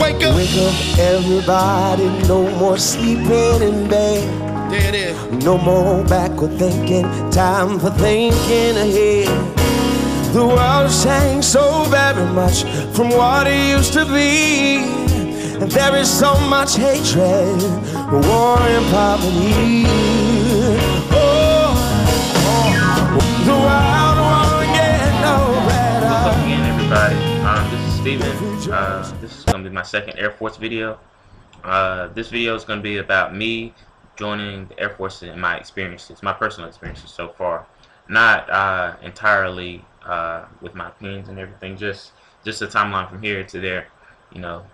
Wake up. Wake up, everybody. No more sleeping in bed. There it is. No more backward thinking. Time for thinking ahead. The world has changed so very much from what it used to be. And there is so much hatred, war and poverty. Oh, the world won't get no better. What's up again, everybody? This is Steven. This is going to be my second Air Force video. This video is going to be about me joining the Air Force and my experiences, my personal experiences so far. Not entirely with my opinions and everything, just a timeline from here to there, you know.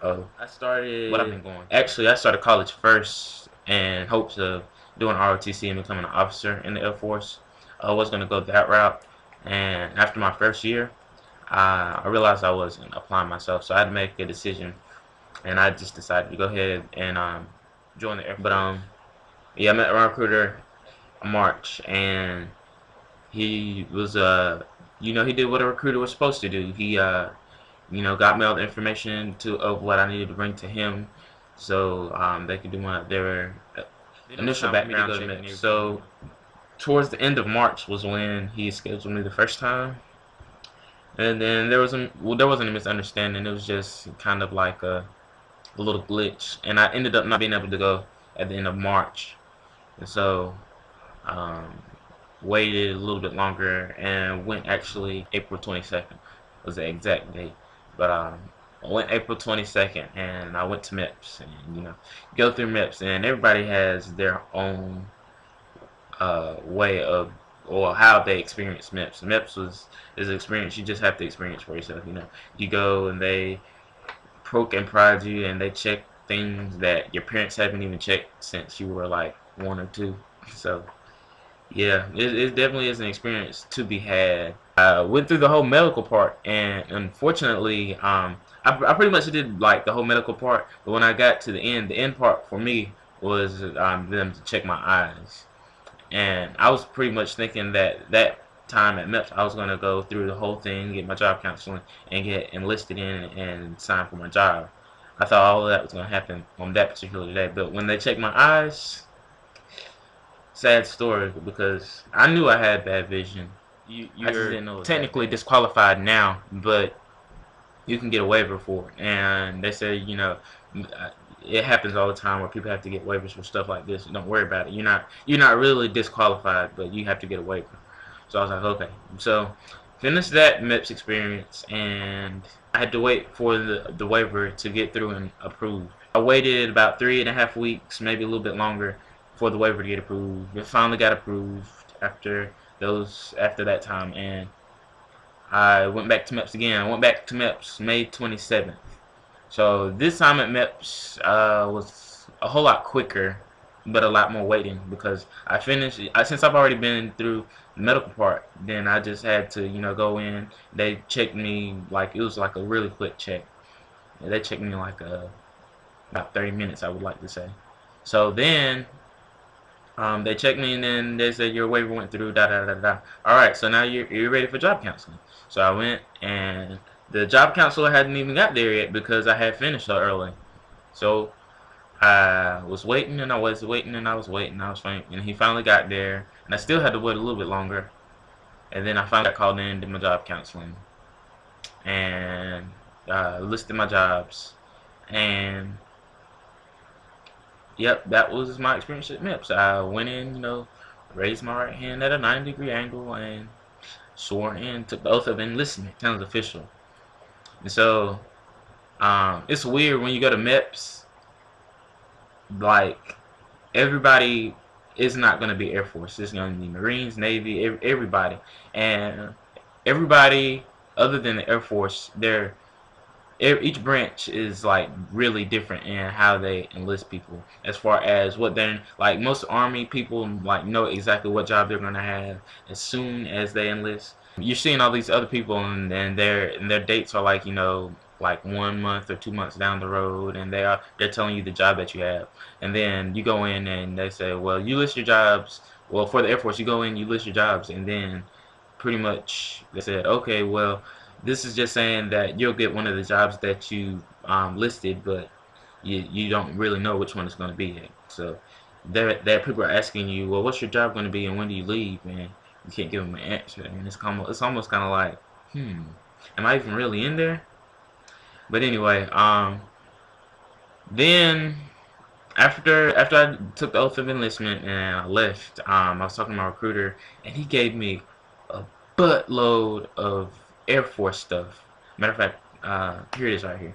I started what I've been going. Actually, I started college first in hopes of doing ROTC and becoming an officer in the Air Force. I was going to go that route, and after my first year, I realized I wasn't applying myself, so I had to make a decision, and I just decided to go ahead and join the Air Force. But yeah, I met a recruiter in March, and he was you know, he did what a recruiter was supposed to do. He you know, got me all the information of what I needed to bring to him, so they could do their initial background check. So towards the end of March was when he scheduled me the first time, and then there wasn't a misunderstanding. It was just kind of like a little glitch, and I ended up not being able to go at the end of March, and so waited a little bit longer and went actually April 22nd was the exact date. But I went April 22nd, and I went to Meps, and you know, go through Meps, and everybody has their own way of, or how they experience Meps. Meps is an experience you just have to experience for yourself. You know, you go and they poke and prod you, and they check things that your parents haven't even checked since you were like 1 or 2. So yeah, it definitely is an experience to be had. I went through the whole medical part, and unfortunately, I pretty much did like the whole medical part. But when I got to the end part for me was them to check my eyes, and I was pretty much thinking that time at Meps I was gonna go through the whole thing, get my job counseling, and get enlisted in and sign for my job. I thought all of that was gonna happen on that particular day, but when they checked my eyes, sad story, because I knew I had bad vision. You're technically disqualified now, but you can get a waiver for it. And they say, you know, it happens all the time where people have to get waivers for stuff like this. Don't worry about it. You're not really disqualified, but you have to get a waiver. So I was like, okay. So finished that Meps experience, and I had to wait for the waiver to get through and approved. I waited about 3.5 weeks, maybe a little bit longer, for the waiver to get approved. It finally got approved after that time, and I went back to Meps again. I went back to Meps May 27th. So this time at Meps was a whole lot quicker, but a lot more waiting, because I finished since I've already been through the medical part. Then I just had to, you know, go in. They checked me like it was like a really quick check. They checked me like about 30 minutes, I would like to say. So then they checked me, and then they said your waiver went through, da da da da. Alright, so now you're ready for job counseling. So I went, and the job counselor hadn't even got there yet because I had finished so early. So I was waiting, and I was waiting, and I was waiting, and he finally got there, and I still had to wait a little bit longer. And then I finally got called in, did my job counseling, and listed my jobs, and yep, that was my experience at Meps. I went in, you know, raised my right hand at a 90-degree angle and swore in, took the oath of enlistment. Sounds official. And so, it's weird when you go to Meps, like, everybody is not going to be Air Force. It's going to be Marines, Navy, everybody. And everybody other than the Air Force, each branch is like really different in how they enlist people, as far as what they're like. Most Army people like know exactly what job they're gonna have as soon as they enlist. You're seeing all these other people, and their dates are like, you know, like 1 month or 2 months down the road, and they're telling you the job that you have. And then you go in and they say, well, you list your jobs. Well, for the Air Force, you go in, you list your jobs, and then pretty much they said, okay, well, this is just saying that you'll get one of the jobs that you listed, but you don't really know which one it's going to be yet. So there people are asking you, well, what's your job going to be and when do you leave? And you can't give them an answer, and it's almost kind of like, am I even really in there? But anyway, then after I took the oath of enlistment and I left, I was talking to my recruiter, and he gave me a buttload of Air Force stuff. Matter of fact, here it is right here.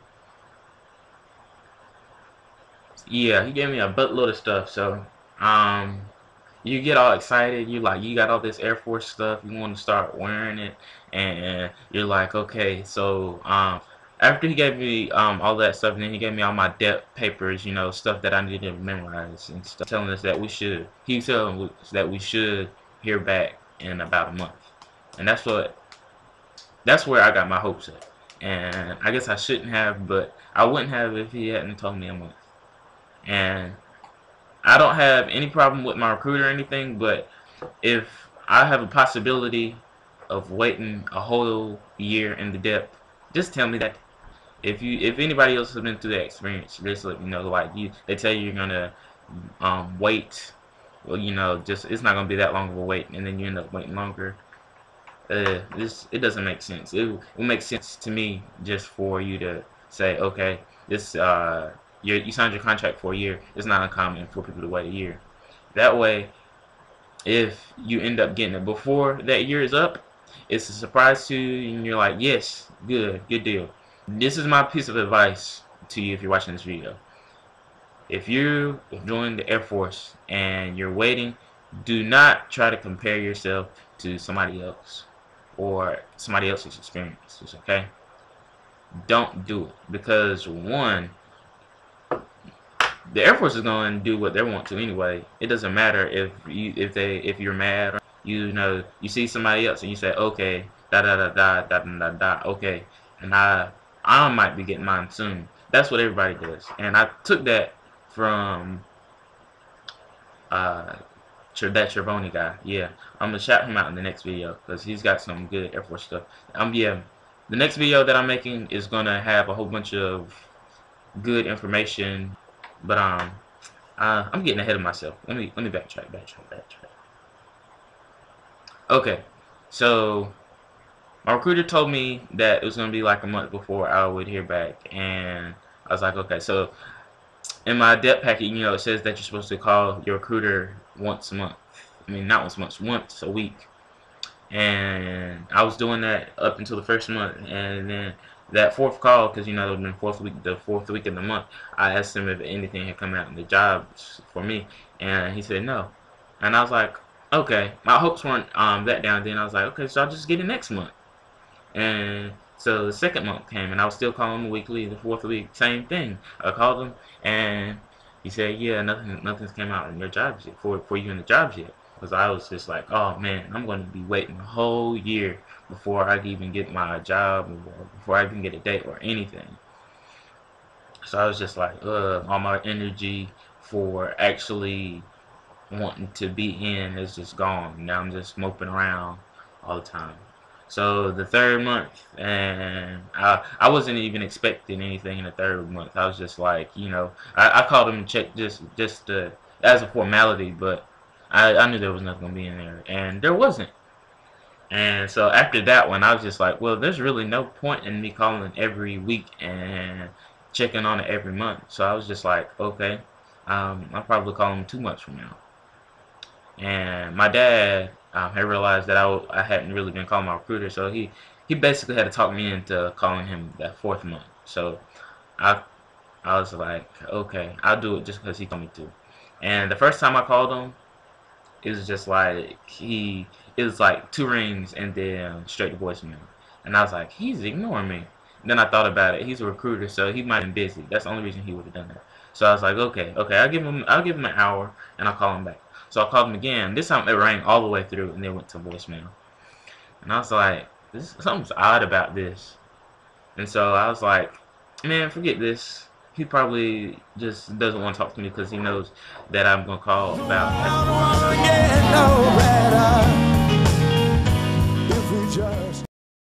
Yeah, he gave me a buttload of stuff. So, you get all excited. You got all this Air Force stuff. You want to start wearing it, and you're like, okay. So, after he gave me all that stuff, and then he gave me all my depth papers, stuff that I needed to memorize and stuff, telling us that he telling us that we should hear back in about a month, and that's where I got my hopes up. And I guess I shouldn't have, but I wouldn't have if he hadn't told me a month. And I don't have any problem with my recruiter or anything, but if I have a possibility of waiting a whole year in the depth, just tell me that. If anybody else has been through that experience, just let me know. Like they tell you you're gonna wait. Well, just it's not gonna be that long of a wait, and then you end up waiting longer. It doesn't make sense. It will make sense to me just for you to say, okay, this you signed your contract for a year. It's not uncommon for people to wait a year. That way, if you end up getting it before that year is up, it's a surprise to you, and you're like, yes, good deal. This is my piece of advice to you if you're watching this video. If you join the Air Force and you're waiting, do not try to compare yourself to somebody else or somebody else's experiences, okay? Don't do it, because one, the Air Force is going to do what they want to anyway. It doesn't matter if you're mad or you see somebody else and you say, okay, da da da da da da da, okay, and I might be getting mine soon. That's what everybody does, and I took that from that Trevoni guy. Yeah, I'm gonna shout him out in the next video because he's got some good Air Force stuff. Yeah, the next video that I'm making is gonna have a whole bunch of good information, but I'm getting ahead of myself. Let me backtrack. Okay, so my recruiter told me that it was gonna be like a month before I would hear back, and I was like, okay. So in my depth packet, it says that you're supposed to call your recruiter once a month. I mean, not once a month, once a week. And I was doing that up until the first month, and then that fourth call, because it was the fourth week of the month, I asked him if anything had come out in the jobs for me, and he said no. And I was like, okay, my hopes weren't that down. Then I was like, okay, so I'll just get it next month. And so the second month came, and I was still calling him weekly. The fourth week, same thing. I called him, and he said, yeah, nothing's came out in your jobs yet, for you in the jobs yet. Because I was just like, oh man, I'm going to be waiting a whole year before I even get my job, or before I even get a date or anything. So I was just like, all my energy for actually wanting to be in is just gone. Now I'm just moping around all the time. So the third month, and I wasn't even expecting anything in the third month. I was just like, I called him and checked just as a formality, but I knew there was nothing gonna be in there, and there wasn't. And so after that one, I was just like, well, there's really no point in me calling every week and checking on it every month. So I was just like, okay, I'll probably call him too much from now. And my dad had realized that I hadn't really been calling my recruiter, so he basically had to talk me into calling him that fourth month. So I was like, okay, I'll do it just because he told me to. And the first time I called him, it was just like it was like 2 rings and then straight to voicemail. And I was like, he's ignoring me. And then I thought about it. He's a recruiter, so he might have been busy. That's the only reason he would have done that. So I was like, okay, I'll give him an hour and I'll call him back. So I called him again. This time it rang all the way through and then went to voicemail. And I was like, something's odd about this. And so I was like, man, forget this. He probably just doesn't want to talk to me because he knows that I'm going to call about